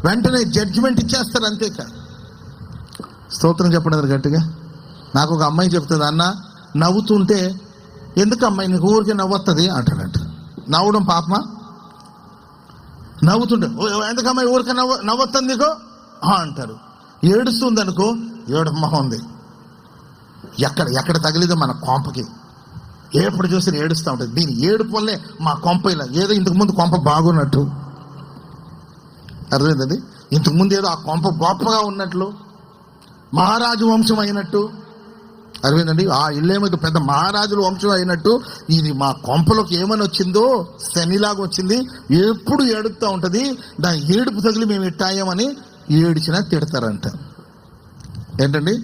వెంటనే జడ్జిమెంట్ ఇచ్చేస్తారు, అంతేకా. స్తోత్రం చెప్పడం గట్టిగా. నాకు ఒక అమ్మాయి చెప్తుంది, అన్న నవ్వుతుంటే ఎందుకు అమ్మాయి నీకు ఊరికే నవ్వుతుంది అంటాడంట. నవ్వడం పాపమా? నవ్వుతుంటే ఎందుకమ్మాయి ఊరికే నవ్వుతుంది నీకు అంటారు. ఏడుస్తుంది అనుకో, ఏడుమొహం ఉంది. ఎక్కడ తగిలిదో మన కొంపకి, ఎప్పుడు చూసి ఏడుస్తూ ఉంటుంది. దీని ఏడుపు వల్లే మా కొంప ఇలా, ఏదో ఇంతకుముందు కొంప బాగున్నట్టు, అర్థమైంది. ఇంతకుముందు ఏదో ఆ కొంప గొప్పగా ఉన్నట్లు, మహారాజు వంశం అయినట్టు, అర్థమైందండి. ఆ ఇల్లేమో పెద్ద మహారాజుల వంశం అయినట్టు, ఇది మా కొంపలోకి ఏమని వచ్చిందో శనిలాగా వచ్చింది, ఎప్పుడు ఏడుస్తూ ఉంటుంది. దాని ఏడుపు తగిలి మేము ఇట్టాయమని ఏడిచినా తిడతారంట. ఏంటండి,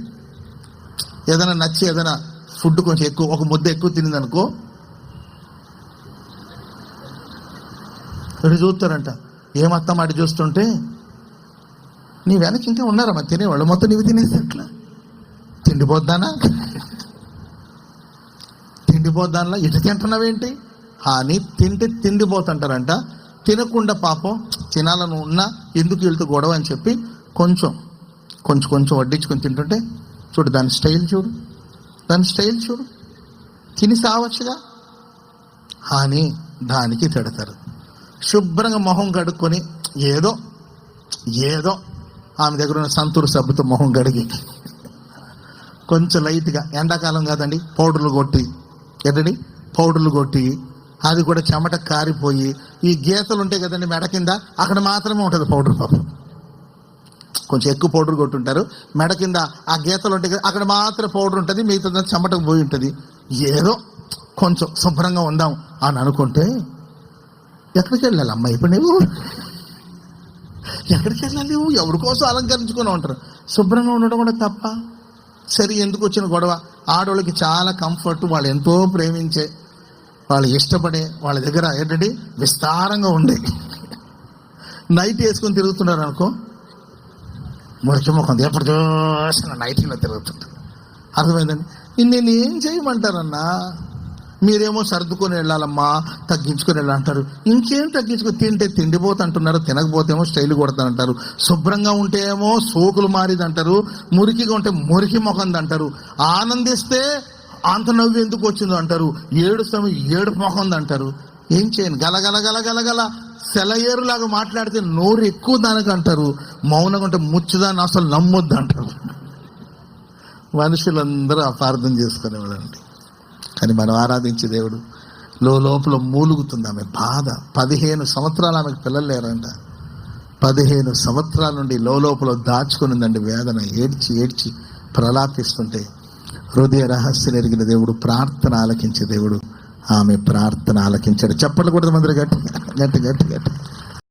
ఏదైనా నచ్చి ఏదైనా ఫుడ్ కొంచెం ఎక్కువ, ఒక ముద్ద ఎక్కువ తినిందనుకో అటు చూస్తారంట. ఏమత్తాం అటు చూస్తుంటే నీ వెనక ఇంకా ఉన్నారమ్మా తినేవాళ్ళు, మొత్తం నీవి తినేసి అట్లా తిండిపోద్దానా ఇటు తింటున్నావేంటి అని తింటే తిండిపోతుంటారంట. తినకుండా పాపం తినాలని ఉన్నా ఎందుకు వెళ్తూ గొడవ అని చెప్పి కొంచెం వడ్డించుకొని తింటుంటే చూడు దాని స్టైల్ చూడు, తిని సావచ్చుగా అని దానికి తిడతారు. శుభ్రంగా మొహం కడుక్కొని ఏదో ఆమె దగ్గర ఉన్న సంతూర్ సబ్బుతో మొహం కడిగి కొంచెం లైట్గా, ఎండాకాలం కాదండి, పౌడర్లు కొట్టి అది కూడా చెమట కారిపోయి ఈ గీతలు ఉంటాయి కదండి మెడ కింద, అక్కడ మాత్రమే ఉంటుంది పౌడర్. పాపం కొంచెం ఎక్కువ పౌడర్ కొట్టుంటారు, మెడ కింద ఆ గీతలు ఉంటాయి కదా, అక్కడ మాత్రం పౌడర్ ఉంటుంది, మిగతా చెమటకు పోయి ఉంటుంది. ఏదో కొంచెం శుభ్రంగా ఉందాం అని అనుకుంటే ఎక్కడికి వెళ్ళాలి అమ్మ ఇప్పుడు నువ్వు? ఎక్కడికి వెళ్ళాలి నువ్వు? ఎవరి కోసం అలంకరించుకుని ఉంటారు. శుభ్రంగా ఉండడం కూడా తప్ప. సరే, ఎందుకు వచ్చిన గొడవ? ఆడవాళ్ళకి చాలా కంఫర్ట్, వాళ్ళు ఎంతో ప్రేమించే, వాళ్ళు ఇష్టపడే, వాళ్ళ దగ్గర ఏంటంటే విస్తారంగా ఉండే నైట్ వేసుకొని తిరుగుతున్నారు అనుకో, మురికి ముఖం ఎప్పుడు చూసిన నైట్లో తిరుగుతుంటారు. అర్థమైందండి. నేను ఏం చేయమంటారన్నా? మీరేమో సర్దుకొని వెళ్ళాలమ్మా, తగ్గించుకొని వెళ్ళాలంటారు. ఇంకేం తగ్గించుకొని? తింటే తిండిపోతుంటున్నారు, తినకపోతేమో స్టైల్ కొడతానంటారు. శుభ్రంగా ఉంటే ఏమో సోకులు మారిదంటారు, మురికిగా ఉంటే మురికి ముఖంది అంటారు. ఆనందిస్తే అంత నవ్వు ఎందుకు వచ్చిందో అంటారు, ఏడుస్తాము ఏడుపు ముఖంది అంటారు. ఏం చేయను? గలగల సెలయేరులాగా మాట్లాడితే నోరు ఎక్కువ దానికి అంటారు, మౌనంగా ఉంటే ముచ్చుదాన్ని అసలు నమ్మొద్దు అంటారు. మనుషులందరూ అపార్థం చేసుకునేవాళ్ళండి. కానీ మనం ఆరాధించే దేవుడు లోపల మూలుగుతుంది ఆమె బాధ. 15 సంవత్సరాలు ఆమెకు పిల్లలు లేరంట. 15 సంవత్సరాల నుండి లోపల దాచుకునిందండి వేదన. ఏడ్చి ప్రలాపిస్తుంటే హృదయ రహస్యం ఎరిగిన దేవుడు, ప్రార్థన ఆలకించే దేవుడు ఆమె ప్రార్థన ఆలకించాడు. చెప్పలు కూడా మందరు గట్టి